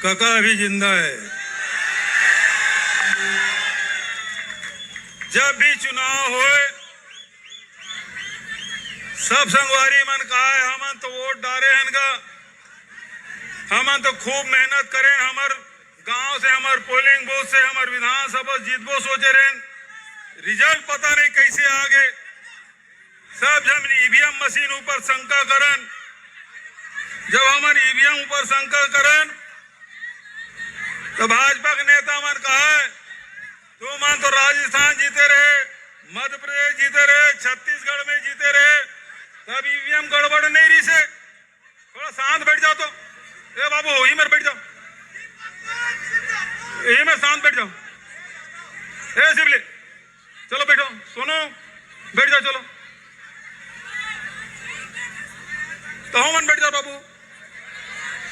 काका अभी जिंदा है। जब भी चुनाव होए सब संगवारी मन कहा है हमन तो वोट डारे हन गा, हमन तो खूब मेहनत करें, हमार गांव से हमार पोलिंग बूथ से हमार विधानसभा जीतबो सोचे रहे, रिजल्ट पता नहीं कैसे आ गए। सब जब ईवीएम मशीन ऊपर शंका करन, जब हमन ईवीएम ऊपर शंका करन तो भाजपा के नेता मन कहा तो मन तो राजस्थान जीते रहे, मध्य प्रदेश जीते रहे, छत्तीसगढ़ में जीते रहे, तब ईवीएम गड़बड़ नहीं रही से। थोड़ा शांत बैठ जाओ तो, ए बाबू यही में बैठ जाओ, यही में शांत बैठ जाओ। ए शिवली चलो बैठो, सुनो बैठ जाओ, चलो तो हम मन बैठ जाओ बाबू,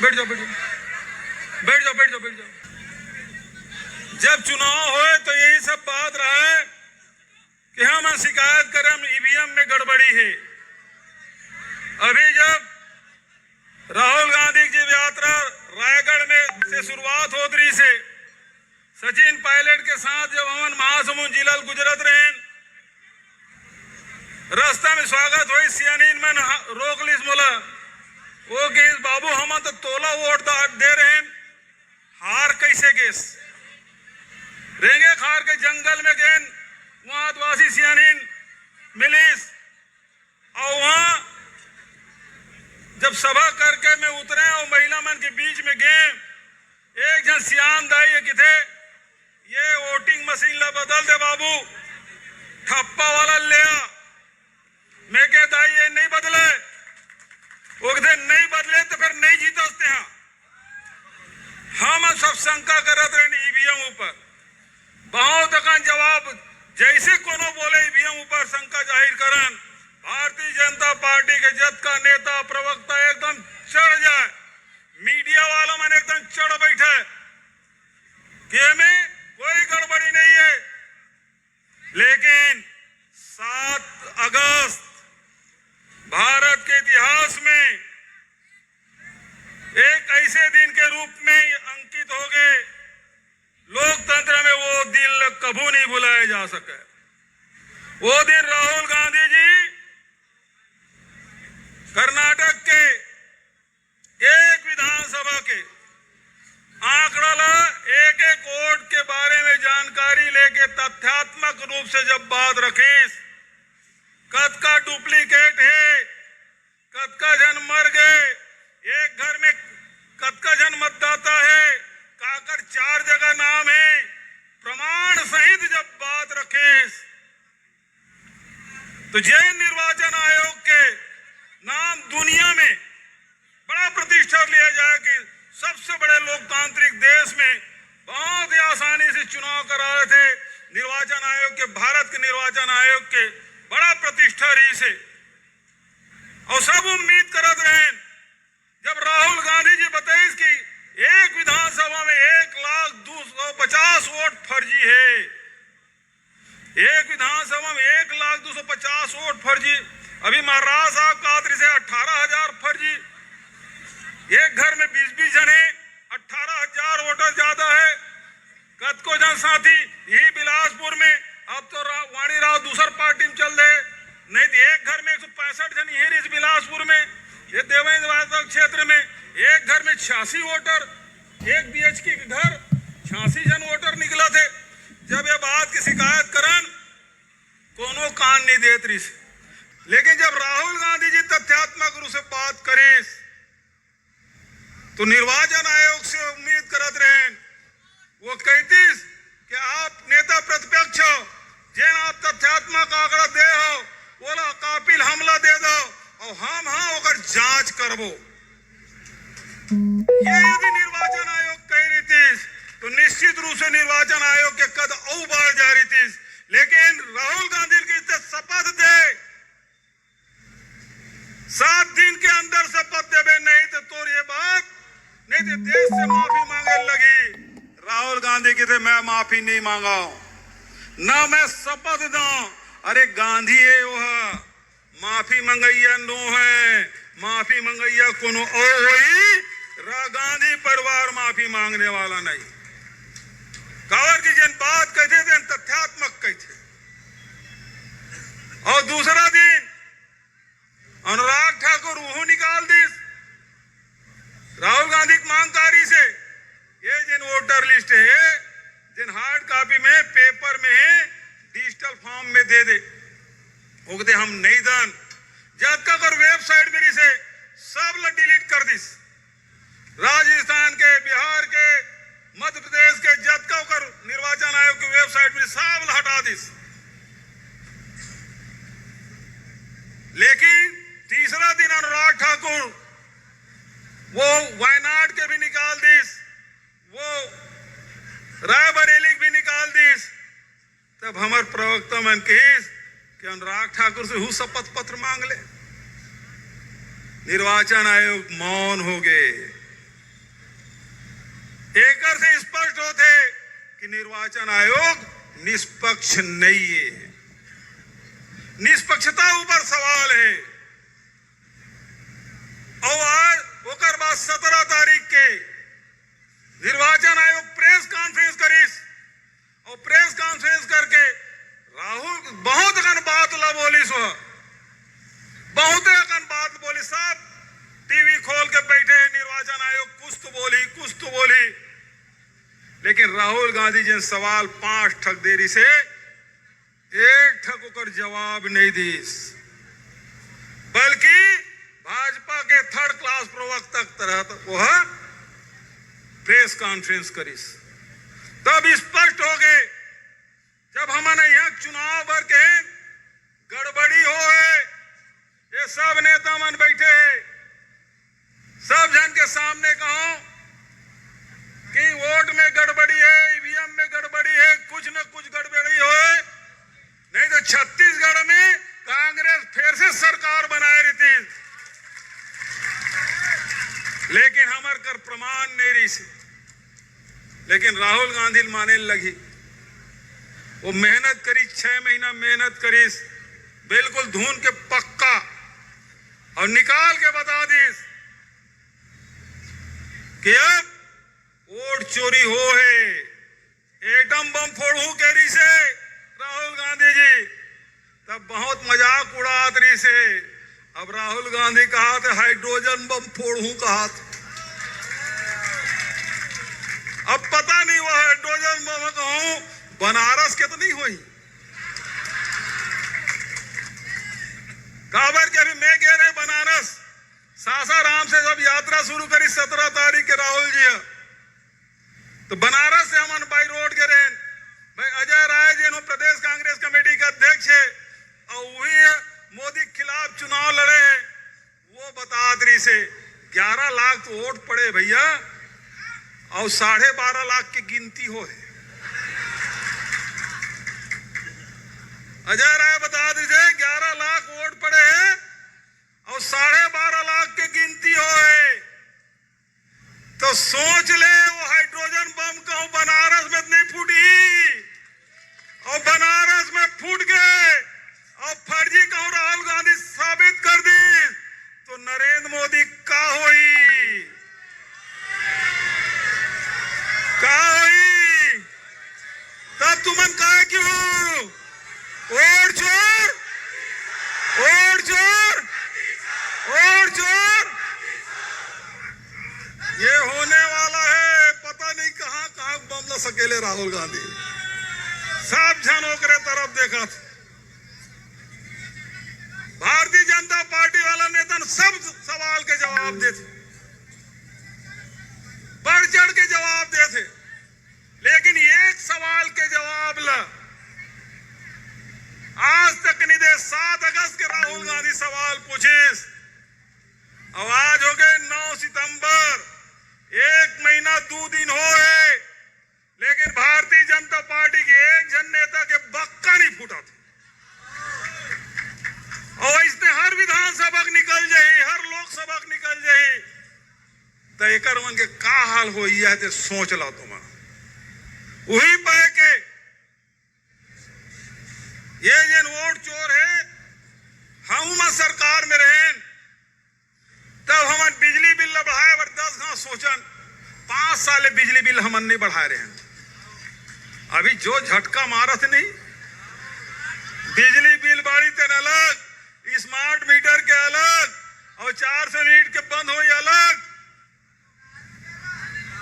बैठ जाओ बैठ जाओ बैठ जाओ बैठ जाओ बैठ जाओ। जब चुनाव होए तो यही सब बात रहा है कि हम शिकायत करें हम ईवीएम में गड़बड़ी है। अभी जब राहुल गांधी की यात्रा रायगढ़ में से शुरुआत हो रही से सचिन पायलट के साथ जब हम महासमुंद जिला गुजरत रहे, रास्ता में स्वागत हुई, सियानीन में रोक लीस मोला वो गेस बाबू हम तो तोला वोट दे रहे, हार कैसे गेस रेंगे खार के जंगल में गए, वहां आदिवासी सियानीन मिलिस और वहां जब सभा करके में उतरे और महिला मन के बीच में गए, एक जन सियान दाई कि थे ये वोटिंग मशीन ला बदल दे बाबू, ठप्पा वाला ले आ। मैं कह दाई ये नहीं बदले, वो कहते नहीं बदले तो फिर नहीं जीतते हैं। हम सब शंका करते रहे ईवीएम ऊपर, बहुत तक जवाब जैसे कोनो बोले ईवीएम ऊपर शंका जाहिर करन, भारतीय जनता पार्टी के जद का नेता प्रवक्ता एकदम चढ़ जाए, मीडिया वाला मन एकदम चढ़ बैठे कि में कोई गड़बड़ी नहीं है। लेकिन 7 अगस्त भारत के इतिहास में एक ऐसे दिन के रूप में अंकित हो गए, लोकतंत्र में वो दिन कभी नहीं भुलाया जा सके। वो दिन राहुल गांधी जी कर्नाटक के एक विधानसभा के आंकड़ा ला एक वोट के बारे में जानकारी लेके तथ्यात्मक रूप से जब बात रखे, कद का डुप्लीकेट है, कद का जन मर गए, एक घर में कद का जन मतदाता है, काकर 4 जगह नाम है, प्रमाण सहित जब बात रखे तो जैन निर्वाचन आयोग के नाम दुनिया में बड़ा प्रतिष्ठा लिया जाए कि सबसे बड़े लोकतांत्रिक देश में बहुत ही आसानी से चुनाव करा रहे थे। निर्वाचन आयोग के, भारत के निर्वाचन आयोग के बड़ा प्रतिष्ठा रही से और सब उम्मीद करते रहे। जब राहुल गांधी जी बताइए कि एक विधानसभा में 1,250 वोट फर्जी है, एक विधानसभा में 1,250 वोट फर्जी, अभी महाराज साहब का आदरी से 18,000 फर्जी, एक घर में 20-20 जन है, 18,000 वोटर ज्यादा है। कद को जन साथी यही बिलासपुर में, अब तो वाणी राव दूसर पार्टी में चल रहे, नहीं तो एक घर में 165 जन यही इस बिलासपुर में, ये देवेंद्र क्षेत्र में एक घर में 86 वोटर, एक बीएचके के घर 86 जन वोटर निकला थे। जब ये बात की शिकायत करन कोनो कान नहीं देत रही, लेकिन जब राहुल गांधी जी तथ्यात्मक रूप से बात करें तो निर्वाचन आयोग से उम्मीद करते रहे, वो कहती कि आप नेता प्रतिपक्ष हो, जिन आप तथ्यात्मक आंकड़ा दे हो बोला कापिल हमला दे दो और हम हाँ अगर जांच करबो। ये यदि निर्वाचन आयोग कह रही थी तो निश्चित रूप से निर्वाचन आयोग के कद और बढ़ जा रही थी, लेकिन राहुल गांधी की शपथ दे 7 दिन के अंदर शपथ देवे, नहीं तो तोर ये बात नहीं तो देश से माफी मांगे लगी। राहुल गांधी की थे मैं माफी नहीं मांगा ना मैं शपथ दूं, अरे गांधी है वो माफी मंगैया नो है, माफी मंगैया कोनो ओ होई गांधी परिवार माफी मांगने वाला नहीं। कावर की जिन बात कहते थे तथ्यात्मक कहते। और दूसरा दिन अनुराग ठाकुर वो निकाल दी राहुल गांधी की मांगकारी से। ये जिन वोटर लिस्ट है जिन हार्ड कॉपी में पेपर में है डिजिटल फॉर्म में दे दे होगते हम नहीं दान जब तक और वेबसाइट मेरी से सब ल डिलीट कर दिस। राजस्थान के बिहार के मध्य प्रदेश के जब तक और निर्वाचन आयोग की वेबसाइट में सब ल हटा दिस। लेकिन तीसरा दिन अनुराग ठाकुर वो वायनाड के भी निकाल दिस, वो रायबरेली भी निकाल दिस। तब हमारे प्रवक्ता मन कहिस कि अनुराग ठाकुर से हूँ शपथ पत्र मांग ले। निर्वाचन आयोग मौन हो गए। एक से स्पष्ट होते कि निर्वाचन आयोग निष्पक्ष नहीं है। निष्पक्षता ऊपर सवाल है। और आज होकर बाद 17 तारीख के निर्वाचन आयोग प्रेस कॉन्फ्रेंस करीस और प्रेस कॉन्फ्रेंस करके राहुल बहुत अकन बात ला बोली सो बहुत अकन बात बोली। सब टीवी खोल के बैठे हैं। निर्वाचन आयोग कुछ तो बोली लेकिन राहुल गांधी जी सवाल 5 ठक देरी से 1 ठक होकर जवाब नहीं दीस, बल्कि भाजपा के 3rd क्लास प्रवक्ता तरह वो प्रेस कॉन्फ्रेंस करीस। तब स्पष्ट हो गए जब हमने यहाँ चुनाव भर के गड़बड़ी हो है। ये सब नेता मन बैठे हैं, सब जन के सामने कहो कि वोट में गड़बड़ी है, ईवीएम में गड़बड़ी है, कुछ न कुछ गड़बड़ी हो। नहीं तो छत्तीसगढ़ में कांग्रेस फिर से सरकार बनाए रही थी। लेकिन हमार कर प्रमाण नहीं रही से। लेकिन राहुल गांधी माने लगी। वो मेहनत करी, 6 महीना मेहनत करी, बिल्कुल धुन के पक्का और निकाल के बता दी कि अब वोट चोरी हो है। एटम बम फोड़ू कह रही से राहुल गांधी जी, तब बहुत मजाक उड़ात रही से। अब राहुल गांधी कहा था हाइड्रोजन बम फोड़ू कहा था। अब पता नहीं वो हाइड्रोजन बम कहूं बनारस के तो नहीं हुई। काबर के अभी मैं कह रहे बनारस सासाराम से जब यात्रा शुरू करी 17 तारीख के राहुल जी तो बनारस से हम बाई रोड के रहे भाई अजय राय जी प्रदेश कांग्रेस कमेटी के अध्यक्ष है और वही मोदी के खिलाफ चुनाव लड़े हैं। वो बता रही से 11 लाख तो वोट पड़े भैया और 12.5 लाख की गिनती हो है। अजय राय बता दीजिए 11 लाख वोट पड़े हैं और 12.5 लाख की गिनती हो है। तो सोच ले वो हाइड्रोजन बम कहूं बनारस में नहीं फूटी और बनारस में फूट गए और फर्जी कहूं राहुल गांधी साबित कर दी तो नरेंद्र मोदी का हुई तब तुमन कहा क्यों वोट चोर वोट चोर वोट चोर ये होने वाला है। पता नहीं कहां कहां बम ला सकेले राहुल गांधी। सब जन ओकरे तरफ देखा था। भारतीय जनता पार्टी वाला नेता सब सवाल के जवाब देते, बढ़ चढ़ के जवाब देते, लेकिन एक सवाल के जवाब ला आज तक नहीं दे। 7 अगस्त के राहुल गांधी सवाल पूछिस और आज हो गए 9 सितंबर, 1 महीना 2 दिन हो है, लेकिन भारतीय जनता पार्टी के एक जन नेता के बक्का नहीं फूटा था। और इसने हर विधानसभा निकल जाए, हर लोकसभा निकल जाए तो एक मन के का हाल हो तो सोच ला तुम वही पाए के ये जिन वोट चोर है। हम सरकार में रहे तब हम बिजली बिल बढ़ाए दस घास सोचन 5 साल बिजली बिल हमन नहीं बढ़ा रहे हैं। अभी जो झटका मारत नहीं, बिजली बिल बाड़ी तेन अलग, स्मार्ट मीटर के अलग, और 400 यूनिट के बंद हो अलग,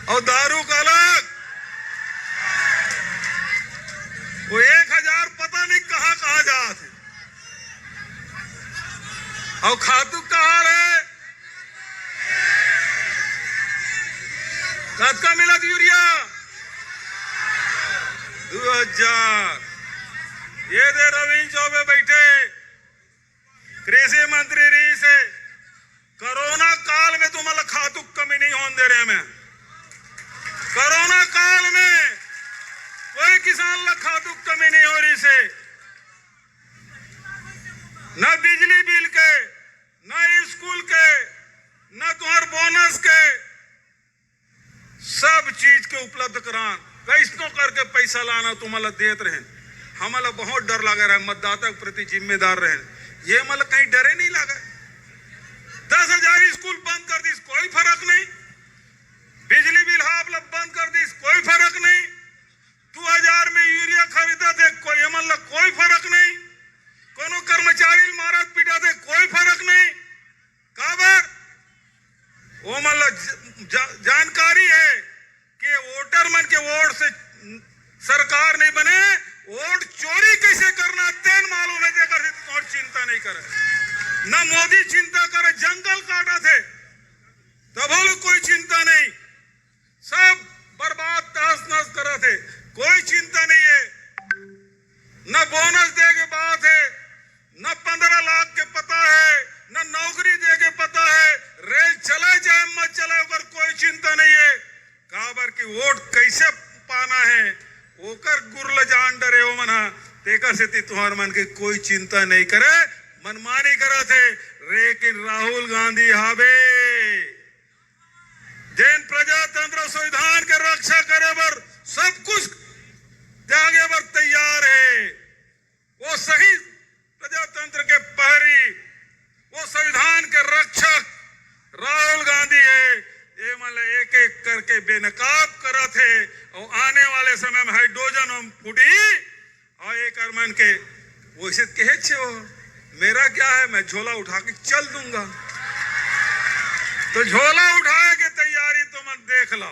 और दारू का अलग, वो 1000 पता नहीं कहां कहां जात है। और खातू कहा है कतका मिला यूरिया 2000। ये दे रविंद्र चौबे बैठे कृषि मंत्री रही से कोरोना काल में तुम्हारा खातू कमी नहीं होने दे रहे। मैं कोरोना काल में कोई किसान ला खातू कमी नहीं हो रही से, न बिजली बिल के, न स्कूल के, न तुम्हार बोनस के, सब चीज के उपलब्ध करान कैसनो करके पैसा लाना तुम्हारा देते रहे। हमारा बहुत डर लगा रहा है, मतदाता के प्रति जिम्मेदार रहे। ये मतलब कहीं डरे नहीं लगा। 10,000 स्कूल बंद कर दी, कोई फर्क नहीं। बिजली बिल हाफ बंद कर दी, कोई फर्क नहीं। 2000 में यूरिया खरीदा थे, कोई मतलब कोई फर्क नहीं। कोनो कर्मचारी मारत पीटा थे, कोई फर्क नहीं। काबर वो मतलब जानकारी है कि वोटर मन के वोट से सरकार नहीं बने, वोट चोरी कैसे करना तेन मालूम है। और चिंता नहीं करे, न मोदी चिंता करे, जंगल काटा थे तब लोग कोई चिंता नहीं, सब बर्बाद तहस नहस करा थे, कोई चिंता नहीं है। न बोनस दे के बात है, न 15 लाख के पता है, न नौकरी दे के पता है। रेल चले जाए मत चले ओकर कोई चिंता नहीं है। काबर की वोट कैसे पाना है ओकर गुरल जान डरे हो मना तेकर से तुहार मन के कोई चिंता नहीं करे, मनमानी करा थे। लेकिन राहुल गांधी हावे जैन प्रजातंत्र संविधान के रक्षा करे बर सब कुछ त्यागे बर तैयार है। वो सही प्रजातंत्र के पहरी, वो संविधान के रक्षक राहुल गांधी है। ये मतलब एक एक करके बेनकाब करा थे। और आने वाले समय में हाइड्रोजन हम फूटी और एक मन के वैसे कहे छे हो मेरा क्या है, मैं झोला उठा के चल दूंगा। तो झोला उठाए के तैयारी तो मन देख लो।